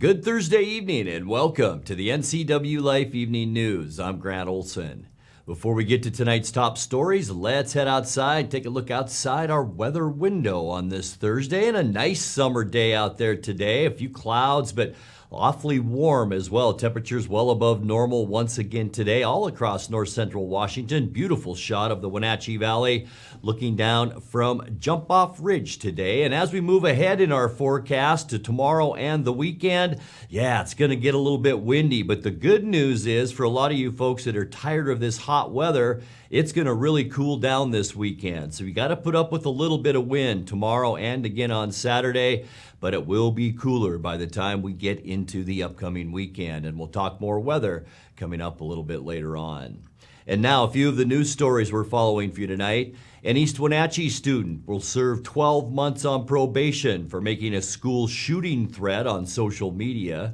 Good Thursday evening and welcome to the NCWLIFE Evening News. I'm Grant Olson. Before we get to tonight's top stories, let's head outside, take a look outside our weather window on this Thursday, and a nice summer day out there today. A few clouds, but awfully warm as well. Temperatures well above normal once again today all across north central Washington. Beautiful shot of the Wenatchee Valley looking down from Jump Off Ridge today. And as we move ahead in our forecast to tomorrow and the weekend, it's going to get a little bit windy. But the good news is for a lot of you folks that are tired of this hot weather, it's going to really cool down this weekend. So you got to put up with a little bit of wind tomorrow and again on Saturday. But it will be cooler by the time we get into the upcoming weekend. And we'll talk more weather coming up a little bit later on. And now a few of the news stories we're following for you tonight. An East Wenatchee student will serve 12 months on probation for making a school shooting threat on social media.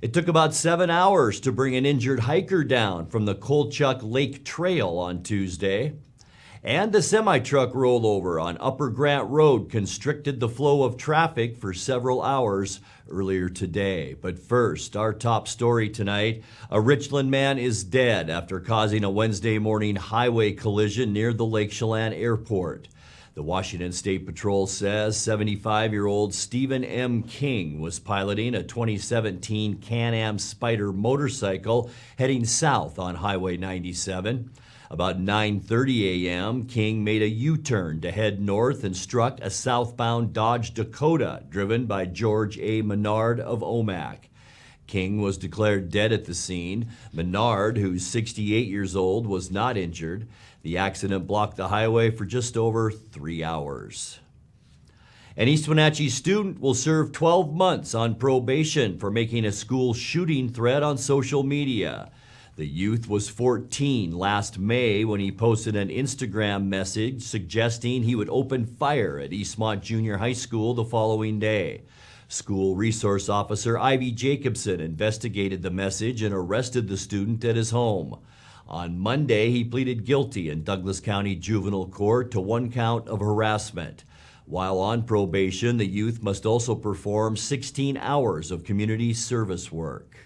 It took about 7 hours to bring an injured hiker down from the Kolchuk Lake Trail on Tuesday. And a semi-truck rollover on Upper Grant Road constricted the flow of traffic for several hours earlier today. But first, our top story tonight, a Richland man is dead after causing a Wednesday morning highway collision near the Lake Chelan Airport. The Washington State Patrol says 75-year-old Stephen M. King was piloting a 2017 Can-Am Spyder motorcycle heading south on Highway 97. About 9:30 a.m., King made a U-turn to head north and struck a southbound Dodge Dakota driven by George A. Menard of Omak. King was declared dead at the scene. Menard, who's 68 years old, was not injured. The accident blocked the highway for just over 3 hours. An East Wenatchee student will serve 12 months on probation for making a school shooting threat on social media. The youth was 14 last May when he posted an Instagram message suggesting he would open fire at Eastmont Junior High School the following day. School resource officer Ivy Jacobson investigated the message and arrested the student at his home. On Monday, he pleaded guilty in Douglas County Juvenile Court to 1 count of harassment. While on probation, the youth must also perform 16 hours of community service work.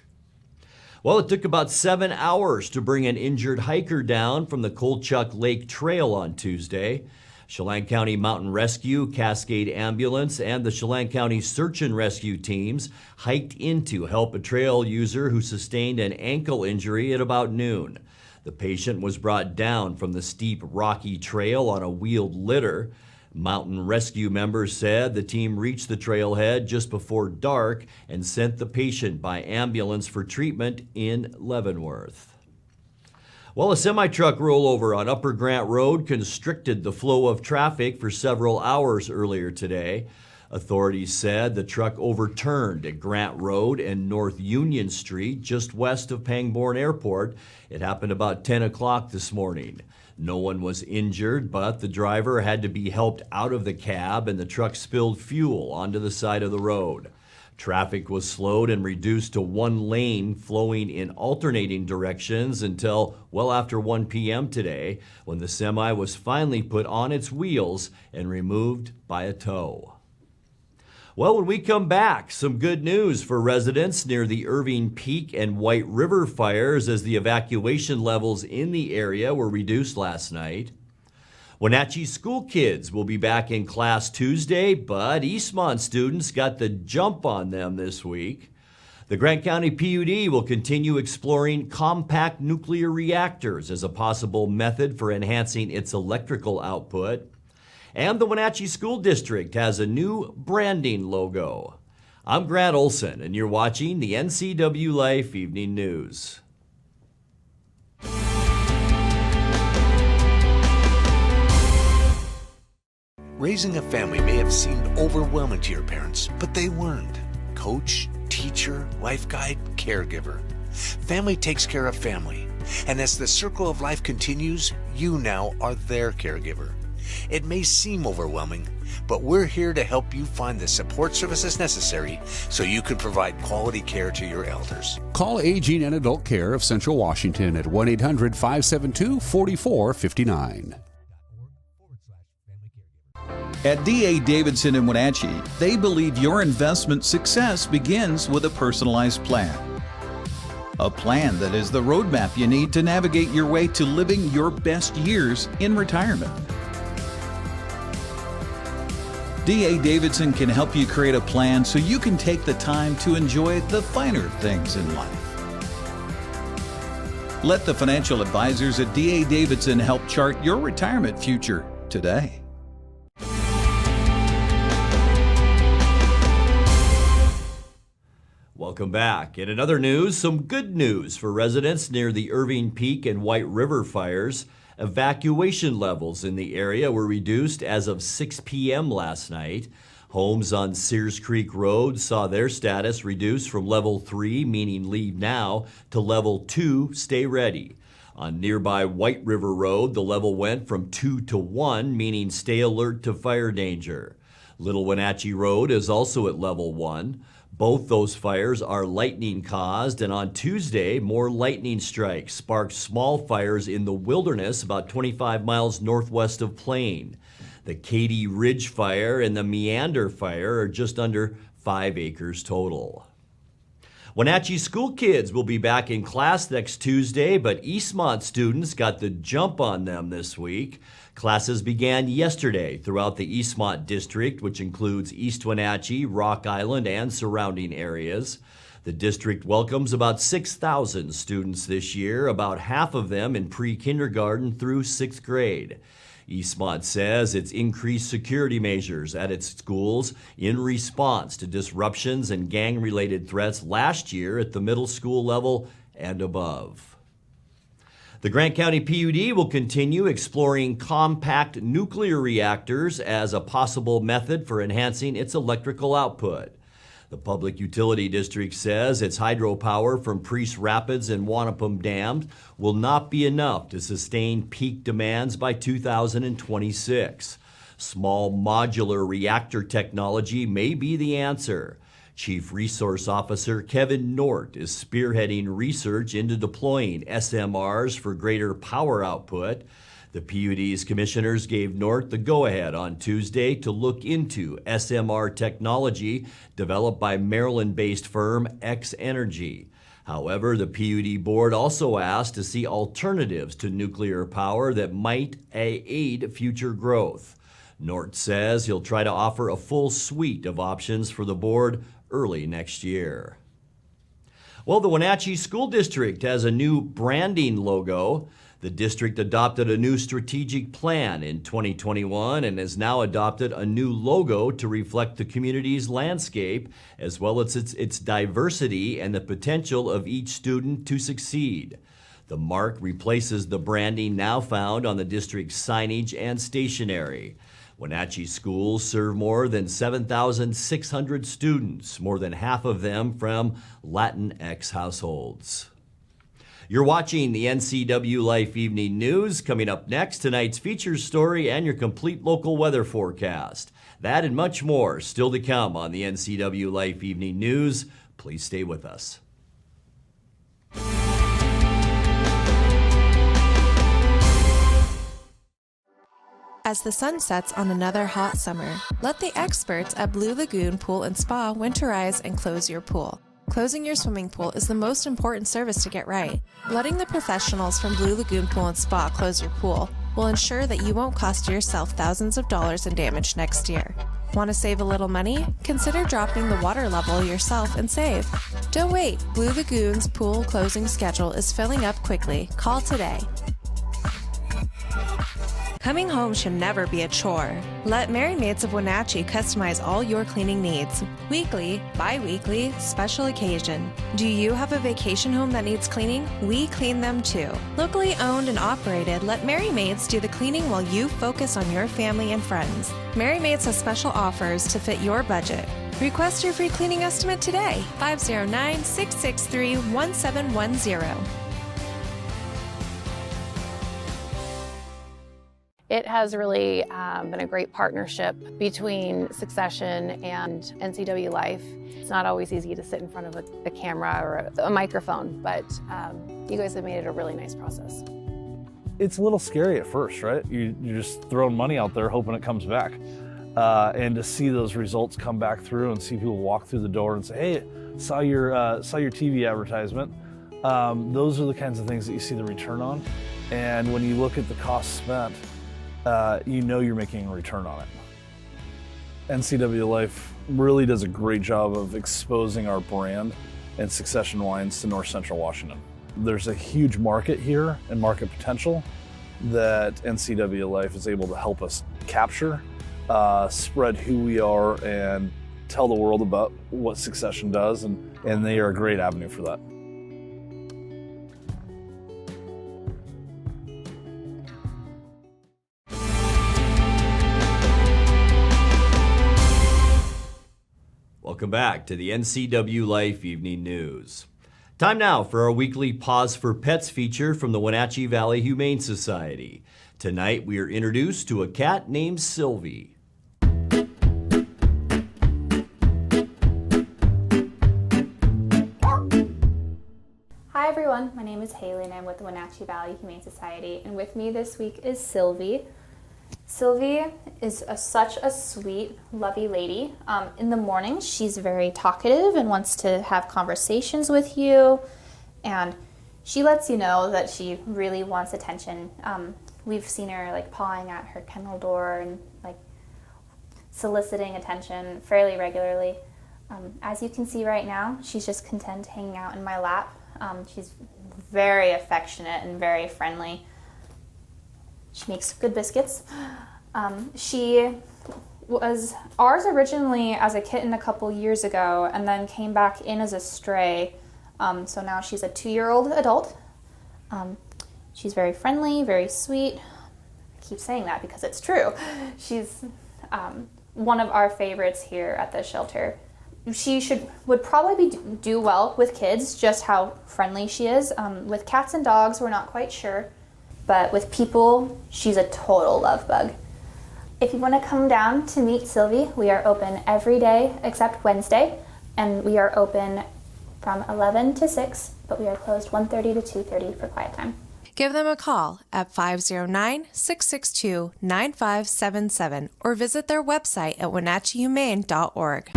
Well, it took about 7 hours to bring an injured hiker down from the Kolchuk Lake Trail on Tuesday. Chelan County Mountain Rescue, Cascade Ambulance, and the Chelan County Search and Rescue teams hiked in to help a trail user who sustained an ankle injury at about noon. The patient was brought down from the steep, rocky trail on a wheeled litter. Mountain Rescue members said the team reached the trailhead just before dark and sent the patient by ambulance for treatment in Leavenworth. Well, a semi-truck rollover on Upper Grant Road constricted the flow of traffic for several hours earlier today. Authorities said the truck overturned at Grant Road and North Union Street just west of Pangbourne Airport. It happened about 10 o'clock this morning. No one was injured, but the driver had to be helped out of the cab and the truck spilled fuel onto the side of the road. Traffic was slowed and reduced to one lane flowing in alternating directions until well after 1 p.m. today, when the semi was finally put on its wheels and removed by a tow. Well, when we come back, some good news for residents near the Irving Peak and White River fires as the evacuation levels in the area were reduced last night. Wenatchee school kids will be back in class Tuesday, but Eastmont students got the jump on them this week. The Grant County PUD will continue exploring compact nuclear reactors as a possible method for enhancing its electrical output. And the Wenatchee School District has a new branding logo. I'm Grant Olson, and you're watching the NCWLIFE Evening News. Raising a family may have seemed overwhelming to your parents, but they weren't. Coach, teacher, life guide, caregiver. Family takes care of family. And as the circle of life continues, you now are their caregiver. It may seem overwhelming, but we're here to help you find the support services necessary so you can provide quality care to your elders. Call Aging and Adult Care of Central Washington at 1-800-572-4459. At D.A. Davidson in Wenatchee, they believe your investment success begins with a personalized plan. A plan that is the roadmap you need to navigate your way to living your best years in retirement. D.A. Davidson can help you create a plan so you can take the time to enjoy the finer things in life. Let the financial advisors at D.A. Davidson help chart your retirement future today. Welcome back. In another news, some good news for residents near the Irving Peak and White River fires. Evacuation levels in the area were reduced as of 6 p.m. last night. Homes on Sears Creek Road saw their status reduced from level 3, meaning leave now, to level 2, stay ready. On nearby White River Road, the level went from 2 to 1, meaning stay alert to fire danger. Little Wenatchee Road is also at level 1. Both those fires are lightning caused, and on Tuesday, more lightning strikes sparked small fires in the wilderness about 25 miles northwest of Plain. The Katy Ridge Fire and the Meander Fire are just under 5 acres total. Wenatchee school kids will be back in class next Tuesday, but Eastmont students got the jump on them this week. Classes began yesterday throughout the Eastmont district, which includes East Wenatchee, Rock Island, and surrounding areas. The district welcomes about 6,000 students this year, about half of them in pre-kindergarten through 6th grade. Eastmont says it's increased security measures at its schools in response to disruptions and gang-related threats last year at the middle school level and above. The Grant County PUD will continue exploring compact nuclear reactors as a possible method for enhancing its electrical output. The Public Utility District says its hydropower from Priest Rapids and Wanapum dams will not be enough to sustain peak demands by 2026. Small modular reactor technology may be the answer. Chief Resource Officer Kevin Nort is spearheading research into deploying SMRs for greater power output. The PUD's commissioners gave Nort the go-ahead on Tuesday to look into SMR technology developed by Maryland-based firm X Energy. However, the PUD board also asked to see alternatives to nuclear power that might aid future growth. Nort says he'll try to offer a full suite of options for the board early next year. Well, the Wenatchee School District has a new branding logo. The district adopted a new strategic plan in 2021 and has now adopted a new logo to reflect the community's landscape, as well as its diversity and the potential of each student to succeed. The mark replaces the branding now found on the district's signage and stationery. Wenatchee schools serve more than 7,600 students, more than half of them from Latinx households. You're watching the NCWLIFE Evening News. Coming up next, tonight's feature story and your complete local weather forecast. That and much more still to come on the NCWLIFE Evening News. Please stay with us. As the sun sets on another hot summer, let the experts at Blue Lagoon Pool and Spa winterize and close your pool. Closing your swimming pool is the most important service to get right. Letting the professionals from Blue Lagoon Pool and Spa close your pool will ensure that you won't cost yourself thousands of dollars in damage next year. Want to save a little money? Consider dropping the water level yourself and save. Don't wait. Blue Lagoon's pool closing schedule is filling up quickly. Call today. Coming home should never be a chore. Let Merry Maids of Wenatchee customize all your cleaning needs. Weekly, bi-weekly, special occasion. Do you have a vacation home that needs cleaning? We clean them too. Locally owned and operated, let Merry Maids do the cleaning while you focus on your family and friends. Merry Maids has special offers to fit your budget. Request your free cleaning estimate today. 509-663-1710. It has really been a great partnership between Succession and NCWLIFE. It's not always easy to sit in front of a camera or a microphone, but you guys have made it a really nice process. It's a little scary at first, right? You're just throwing money out there hoping it comes back. and to see those results come back through and see people walk through the door and say, hey, saw your TV advertisement. Those are the kinds of things that you see the return on. And when you look at the cost spent, you know you're making a return on it. NCWLIFE really does a great job of exposing our brand and Succession wines to North Central Washington. There's a huge market here and market potential that NCWLIFE is able to help us capture, spread who we are, and tell the world about what Succession does, and they are a great avenue for that. Welcome back to the NCWLIFE Evening News. Time now for our weekly Pause for Pets feature from the Wenatchee Valley Humane Society. Tonight we are introduced to a cat named Sylvie. Hi everyone, my name is Haley and I'm with the Wenatchee Valley Humane Society, and with me this week is Sylvie. Sylvie is such a sweet, lovey lady. In the morning, she's very talkative and wants to have conversations with you, and she lets you know that she really wants attention. We've seen her pawing at her kennel door and soliciting attention fairly regularly. As you can see right now, she's just content hanging out in my lap. She's very affectionate and very friendly. She makes good biscuits. She was ours originally as a kitten a couple years ago and then came back in as a stray. So now she's a 2-year-old adult. She's very friendly, very sweet. I keep saying that because it's true. She's one of our favorites here at the shelter. She would probably do well with kids, just how friendly she is. With cats and dogs, we're not quite sure. But with people, she's a total love bug. If you want to come down to meet Sylvie, we are open every day except Wednesday, and we are open from 11 to 6, but we are closed 1:30 to 2:30 for quiet time. Give them a call at 509-662-9577 or visit their website at wenatcheehumane.org.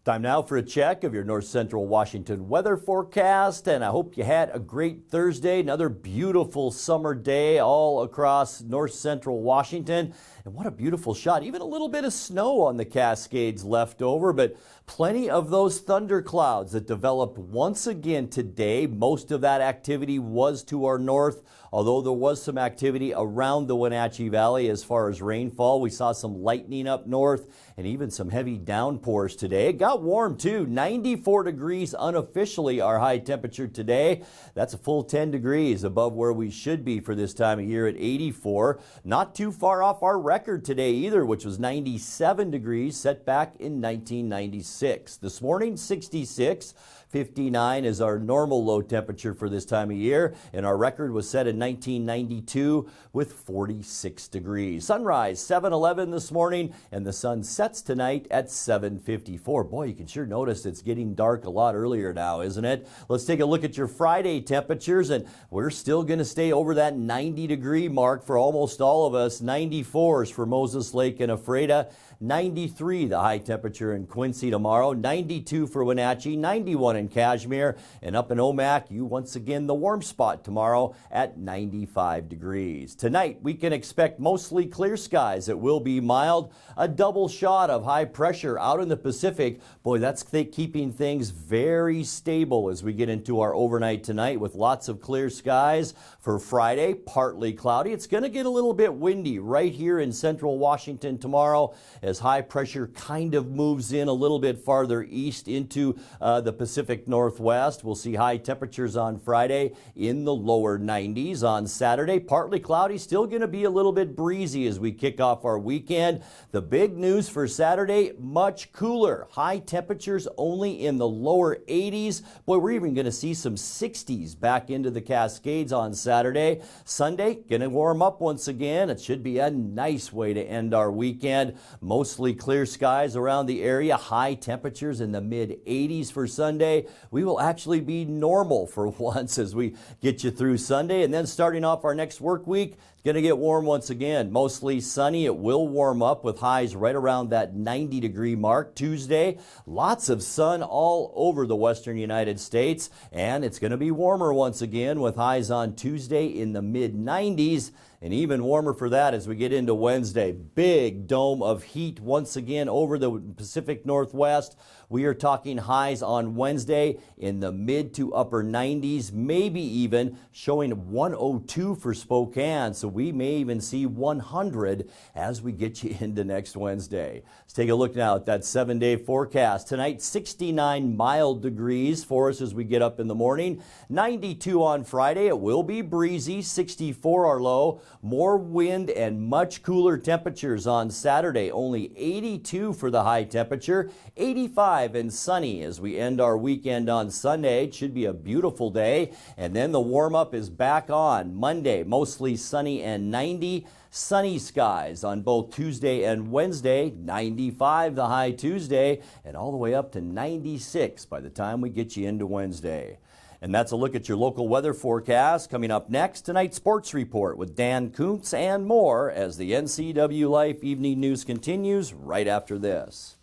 Time now for a check of your North Central Washington weather forecast, and I hope you had a great Thursday. Another beautiful summer day all across North Central Washington. And what a beautiful shot. Even a little bit of snow on the Cascades left over, but plenty of those thunderclouds that developed once again today. Most of that activity was to our north, although there was some activity around the Wenatchee Valley as far as rainfall. We saw some lightning up north and even some heavy downpours today. It got warm too. 94 degrees unofficially our high temperature today. That's a full 10 degrees above where we should be for this time of year at 84. Not too far off our record today either, which was 97 degrees set back in 1996. This morning, 66. 59 is our normal low temperature for this time of year, and our record was set in 1992 with 46 degrees. Sunrise 7:11 this morning, and the sun sets tonight at 7:54. Boy, you can sure notice it's getting dark a lot earlier now, isn't it? Let's take a look at your Friday temperatures, and we're still going to stay over that 90-degree mark for almost all of us. 94s for Moses Lake and Ephrata. 93 the high temperature in Quincy tomorrow, 92 for Wenatchee, 91 in Cashmere, and up in Omak, you once again the warm spot tomorrow at 95 degrees. Tonight we can expect mostly clear skies. It will be mild, a double shot of high pressure out in the Pacific. Boy, that's keeping things very stable as we get into our overnight tonight with lots of clear skies. For Friday, partly cloudy. It's going to get a little bit windy right here in central Washington tomorrow as high pressure kind of moves in a little bit farther east into the Pacific Northwest. We'll see high temperatures on Friday in the lower 90s. On Saturday, partly cloudy, still going to be a little bit breezy as we kick off our weekend. The big news for for Saturday, much cooler. High temperatures only in the lower 80s. Boy, we're even going to see some 60s back into the Cascades on Saturday. Sunday, going to warm up once again. It should be a nice way to end our weekend. Mostly clear skies around the area. High temperatures in the mid 80s for Sunday. We will actually be normal for once as we get you through Sunday. And then starting off our next work week, it's going to get warm once again. Mostly sunny. It will warm up with highs right around that 90-degree mark. Tuesday, lots of sun all over the western United States. And it's going to be warmer once again with highs on Tuesday in the mid-90s. And even warmer for that as we get into Wednesday. Big dome of heat once again over the Pacific Northwest. We are talking highs on Wednesday in the mid to upper 90s, maybe even showing 102 for Spokane. So we may even see 100 as we get you into next Wednesday. Let's take a look now at that 7-day forecast. Tonight, 69 mild degrees for us as we get up in the morning. 92 on Friday. It will be breezy. 64 our low. More wind and much cooler temperatures on Saturday. Only 82 for the high temperature. 85 and sunny as we end our weekend on Sunday. It should be a beautiful day. And then the warm up is back on Monday. Mostly sunny and 90. Sunny skies on both Tuesday and Wednesday. 95 the high Tuesday and all the way up to 96 by the time we get you into Wednesday. And that's a look at your local weather forecast. Coming up next, tonight's sports report with Dan Kuntz and more as the NCWLIFE Evening News continues right after this.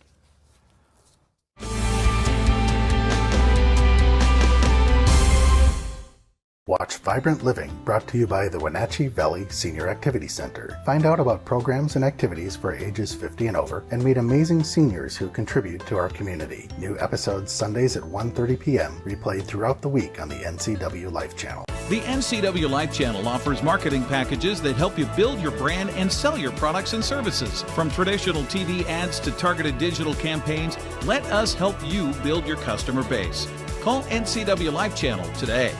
Watch Vibrant Living, brought to you by the Wenatchee Valley Senior Activity Center. Find out about programs and activities for ages 50 and over, and meet amazing seniors who contribute to our community. New episodes Sundays at 1:30 p.m., replayed throughout the week on the NCWLIFE channel. The NCWLIFE channel offers marketing packages that help you build your brand and sell your products and services. From traditional TV ads to targeted digital campaigns, let us help you build your customer base. Call NCWLIFE channel today.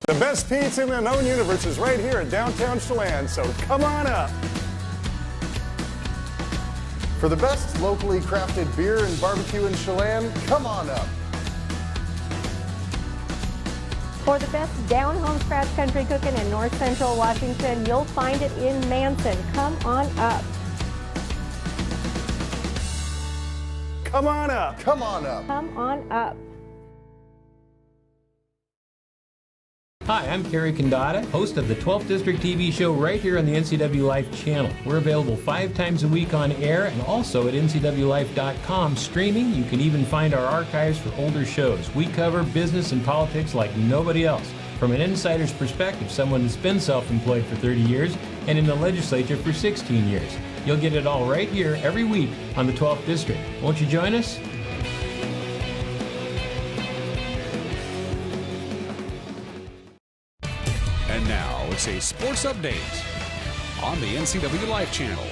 The best pizza in the known universe is right here in downtown Chelan, so come on up. For the best locally crafted beer and barbecue in Chelan, come on up. For the best down-home scratch country cooking in north central Washington, you'll find it in Manson. Come on up. Come on up. Come on up. Come on up. Hi, I'm Kerry Condata, host of the 12th District TV show right here on the NCWLIFE channel. We're available 5 times a week on air and also at ncwlife.com streaming. You can even find our archives for older shows. We cover business and politics like nobody else. From an insider's perspective, someone that's been self-employed for 30 years and in the legislature for 16 years. You'll get it all right here every week on the 12th District. Won't you join us? And now it's a sports update on the NCWLIFE channel.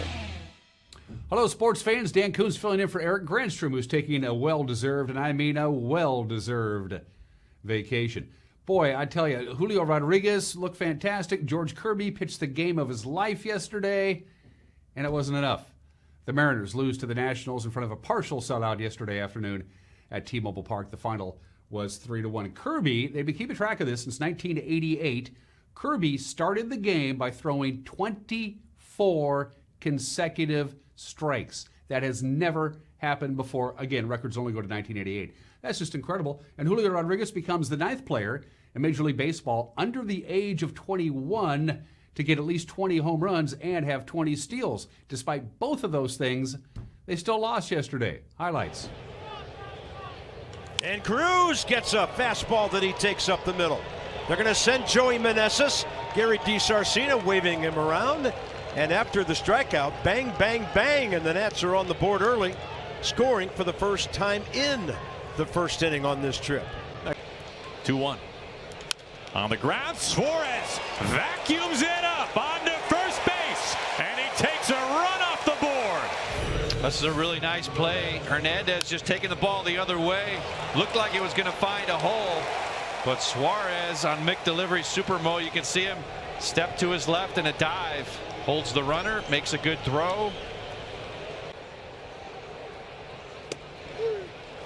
Hello, sports fans. Dan Kuntz filling in for Eric Granstrom, who's taking a well-deserved, and I mean a well-deserved vacation. Boy, I tell you, Julio Rodriguez looked fantastic. George Kirby pitched the game of his life yesterday, and it wasn't enough. The Mariners lose to the Nationals in front of a partial sellout yesterday afternoon at T-Mobile Park. The final was 3-1. Kirby, they've been keeping track of this since 1988. Kirby started the game by throwing 24 consecutive strikes. That has never happened before. Again, records only go to 1988. That's just incredible. And Julio Rodriguez becomes the 9th player in Major League Baseball under the age of 21 to get at least 20 home runs and have 20 steals. Despite both of those things, they still lost yesterday. Highlights. And Cruz gets a fastball that he takes up the middle. They're going to send Joey Meneses, Gary DiSarcina waving him around. And after the strikeout, bang, bang, bang, and the Nats are on the board early, scoring for the first time in the first inning on this trip. 2-1. On the ground, Suarez vacuums it up onto first base, and he takes a run off the board. This is a really nice play. Hernandez just taking the ball the other way. Looked like it was going to find a hole. But Suarez on Mick delivery, Supermo, you can see him step to his left and a dive. Holds the runner, makes a good throw.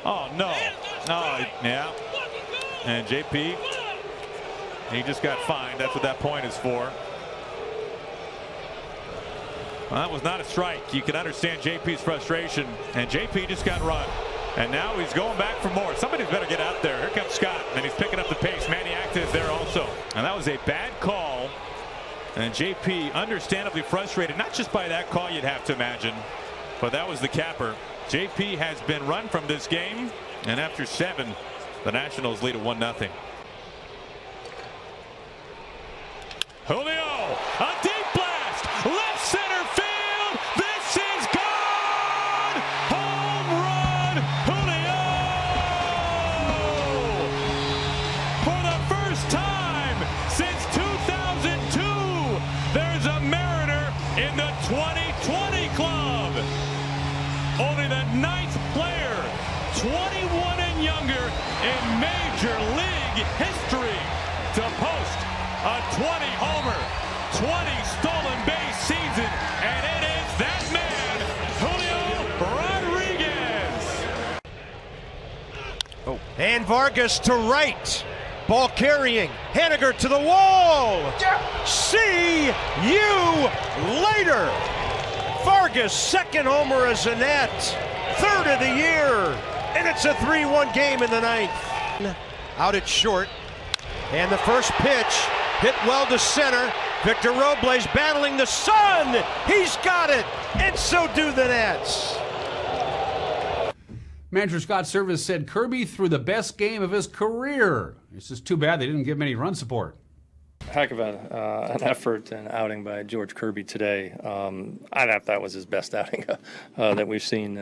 Oh, no. Oh, yeah. And JP, he just got fined. That's what that point is for. Well, that was not a strike. You can understand JP's frustration. And JP just got run. And now he's going back for more. Somebody's better get out there. Here comes Scott. And he's picking up the pace. Manny Acta is there also. And that was a bad call. And JP understandably frustrated. Not just by that call, you'd have to imagine. But that was the capper. JP has been run from this game. And after 7, the Nationals lead at 1-0. Julio, a deep blast, left center field. This is gone. Home run, Julio. For the first time since 2002, there's a Mariner in the 2020 club. Only the 9th player, 21 and younger, in Major League history to post a 20-homer, 20 stolen base season, and it is that man, Julio Rodriguez. Oh. And Vargas to right. Ball carrying. Haniger to the wall. See you later. Vargas' second homer as a Nat. 3rd of the year. And it's a 3-1 game in the 9th. Out at short. And the first pitch hit well to center. Victor Robles battling the sun. He's got it. And so do the Nats. Manager Scott Service said Kirby threw the best game of his career. It's just too bad they didn't give him any run support. Heck of an effort and outing by George Kirby today. I thought that was his best outing that we've seen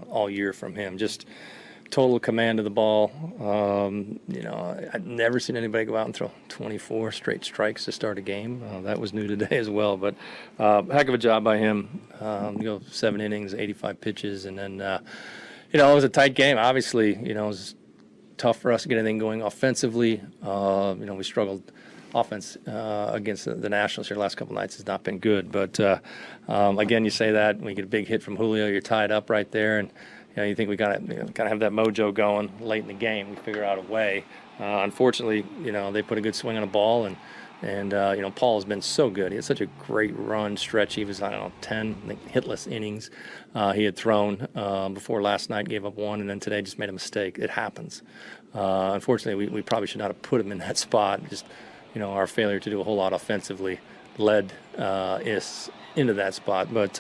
all year from him. Just total command of the ball. I've never seen anybody go out and throw 24 straight strikes to start a game. That was new today as well. But heck of a job by him. 7 innings, 85 pitches, and then it was a tight game. Obviously, it was tough for us to get anything going offensively. We struggled. Offense against the Nationals here the last couple nights has not been good. But again, you say that when you get a big hit from Julio, you're tied up right there, and you think we gotta have that mojo going late in the game. We figure out a way. Unfortunately, they put a good swing on a ball, and Paul has been so good. He had such a great run stretch. He was 10 hitless innings he had thrown before last night. Gave up 1, and then today just made a mistake. It happens. Unfortunately, we probably should not have put him in that spot. Just our failure to do a whole lot offensively led us into that spot. But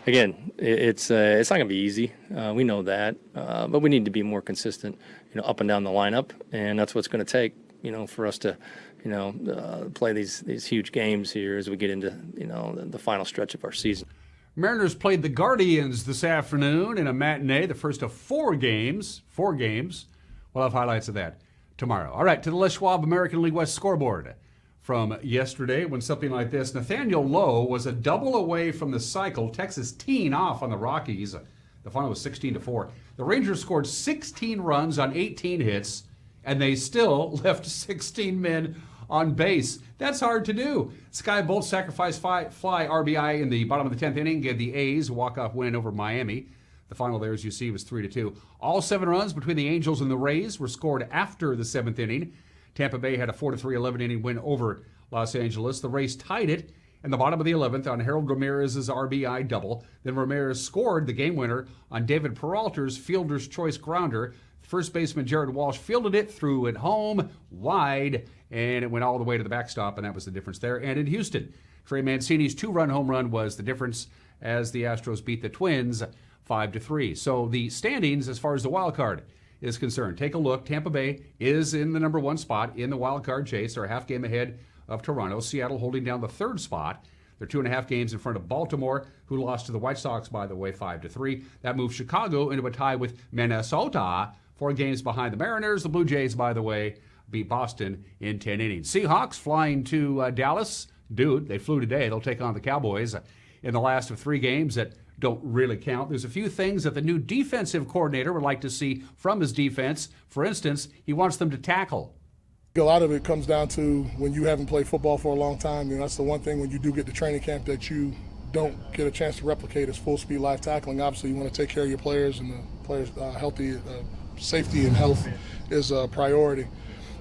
again, it's not going to be easy. We know that, but we need to be more consistent, up and down the lineup, and that's what's going to take, for us to, play these huge games here as we get into, the final stretch of our season. Mariners played the Guardians this afternoon in a matinee, the first of 4 games. 4 games. We'll have highlights of that tomorrow. All right, to the Les Schwab American League West scoreboard from yesterday when something like this. Nathaniel Lowe was a double away from the cycle. Texas teeing off on the Rockies. The final was 16-4. The Rangers scored 16 runs on 18 hits, and they still left 16 men on base. That's hard to do. Sky Bolt sacrificed fly RBI in the bottom of the 10th inning, gave the A's a walk-off win over Miami. The final there, as you see, was 3-2. All 7 runs between the Angels and the Rays were scored after the 7th inning. Tampa Bay had a 4-3 11th-inning win over Los Angeles. The Rays tied it in the bottom of the 11th on Harold Ramirez's RBI double. Then Ramirez scored the game winner on David Peralta's fielder's choice grounder. First baseman Jared Walsh fielded it, threw it home, wide, and it went all the way to the backstop, and that was the difference there. And in Houston, Trey Mancini's 2-run home run was the difference as the Astros beat the Twins 5-3. So the standings as far as the wild card is concerned. Take a look. Tampa Bay is in the number 1 spot in the wild card chase. They're a half game ahead of Toronto. Seattle holding down the 3rd spot. They're 2.5 games in front of Baltimore, who lost to the White Sox, by the way, 5-3. That moves Chicago into a tie with Minnesota, 4 games behind the Mariners. The Blue Jays, by the way, beat Boston in 10 innings. Seahawks flying to Dallas. Dude, they flew today. They'll take on the Cowboys in the last of 3 games that don't really count. There's a few things that the new defensive coordinator would like to see from his defense. For instance, he wants them to tackle. A lot of it comes down to when you haven't played football for a long time. That's the one thing when you do get to training camp that you don't get a chance to replicate is full speed live tackling. Obviously, you want to take care of your players and players' healthy safety and health is a priority.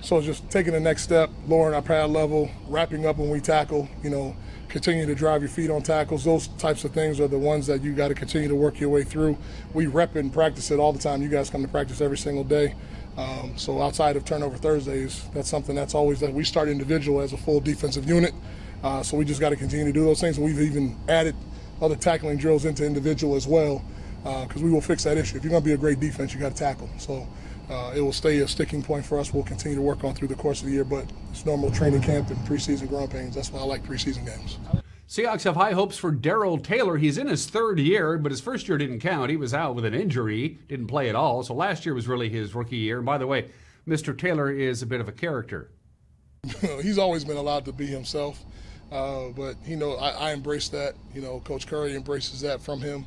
So just taking the next step, lowering our pad level, wrapping up when we tackle, continue to drive your feet on tackles. Those types of things are the ones that you got to continue to work your way through. We rep it and practice it all the time. You guys come to practice every single day. So outside of Turnover Thursdays, that's something that's always that we start individual as a full defensive unit. So we just got to continue to do those things. We've even added other tackling drills into individual as well, because we will fix that issue. If you're going to be a great defense, you got to tackle. So it will stay a sticking point for us. We'll continue to work on through the course of the year, but it's normal training camp and preseason growing pains. That's why I like preseason games. Seahawks have high hopes for Daryl Taylor. He's in his third year, but his first year didn't count. He was out with an injury, didn't play at all. So last year was really his rookie year. And by the way, Mr. Taylor is a bit of a character. He's always been allowed to be himself, but I embrace that. Coach Curry embraces that from him.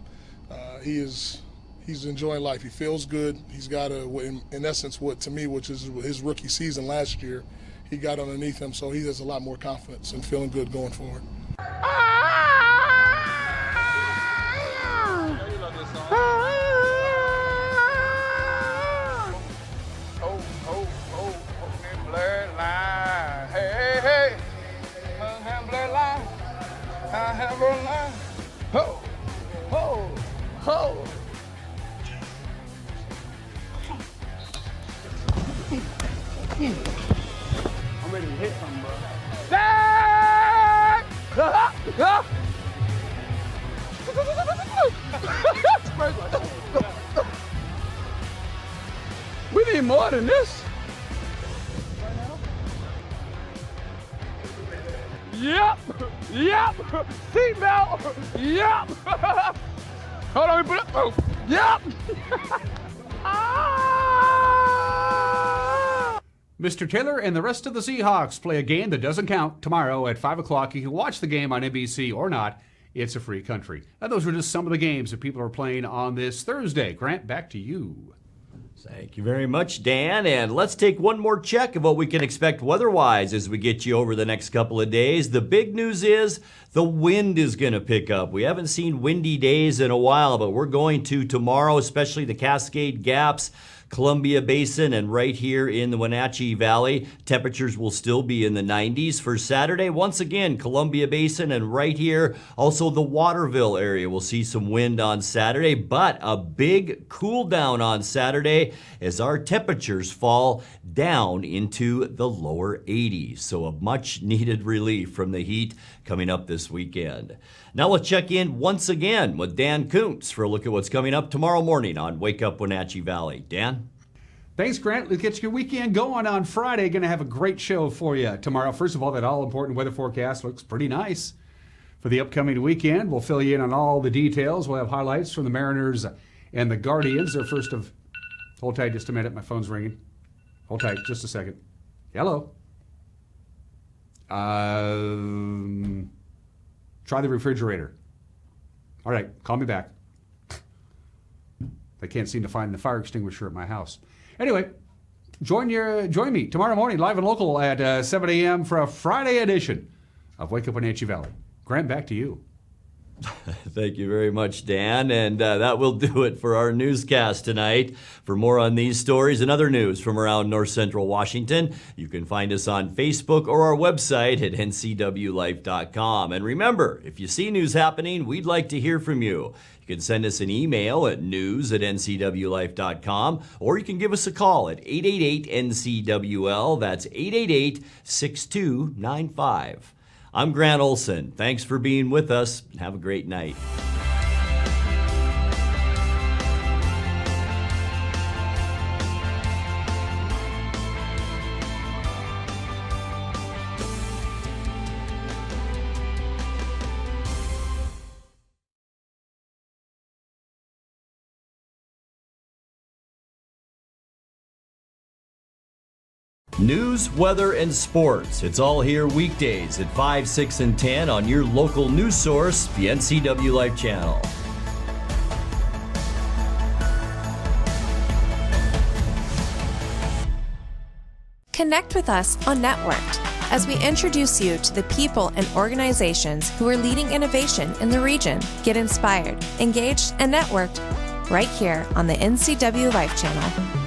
He's enjoying life. He feels good. He's got in essence, what to me, which is his rookie season last year, he got underneath him, so he has a lot more confidence and feeling good going forward. I'm ready to hit something, bro. We need more than this. Yep. Seatbelt. Yep. Hold on, we put it. Oh. Yep. Mr. Taylor and the rest of the Seahawks play a game that doesn't count tomorrow at 5 o'clock. You can watch the game on NBC or not. It's a free country. Now, those are just some of the games that people are playing on this Thursday. Grant, back to you. Thank you very much, Dan. And let's take one more check of what we can expect weather-wise as we get you over the next couple of days. The big news is the wind is going to pick up. We haven't seen windy days in a while, but we're going to tomorrow, especially the Cascade Gaps, Columbia Basin, and right here in the Wenatchee Valley. Temperatures will still be in the 90s. For Saturday, once again, Columbia Basin and right here, also the Waterville area. We'll see some wind on Saturday, but a big cool down on Saturday as our temperatures fall down into the lower 80s. So a much needed relief from the heat coming up this weekend. Now let's check in once again with Dan Kuntz for a look at what's coming up tomorrow morning on Wake Up Wenatchee Valley. Dan? Thanks, Grant. Let's get your weekend going on Friday. Going to have a great show for you tomorrow. First of all, that all-important weather forecast looks pretty nice for the upcoming weekend. We'll fill you in on all the details. We'll have highlights from the Mariners and the Guardians. They're first of... Hold tight just a minute. My phone's ringing. Hold tight just a second. Hello? Try the refrigerator. All right, call me back. I can't seem to find the fire extinguisher at my house. Anyway, join me tomorrow morning, live and local at 7 a.m. for a Friday edition of Wake Up Wenatchee Valley. Grant, back to you. Thank you very much, Dan. And that will do it for our newscast tonight. For more on these stories and other news from around North Central Washington, you can find us on Facebook or our website at NCWLIFE.com. And remember, if you see news happening, we'd like to hear from you. You can send us an email at news@ncwlife.com, or you can give us a call at 888-NCWL. That's 888-6295. I'm Grant Olson. Thanks for being with us. Have a great night. News, weather, and sports. It's all here weekdays at 5, 6, and 10 on your local news source, the NCW Life channel. Connect with us on Networked as we introduce you to the people and organizations who are leading innovation in the region. Get inspired, engaged, and networked right here on the NCW Life channel.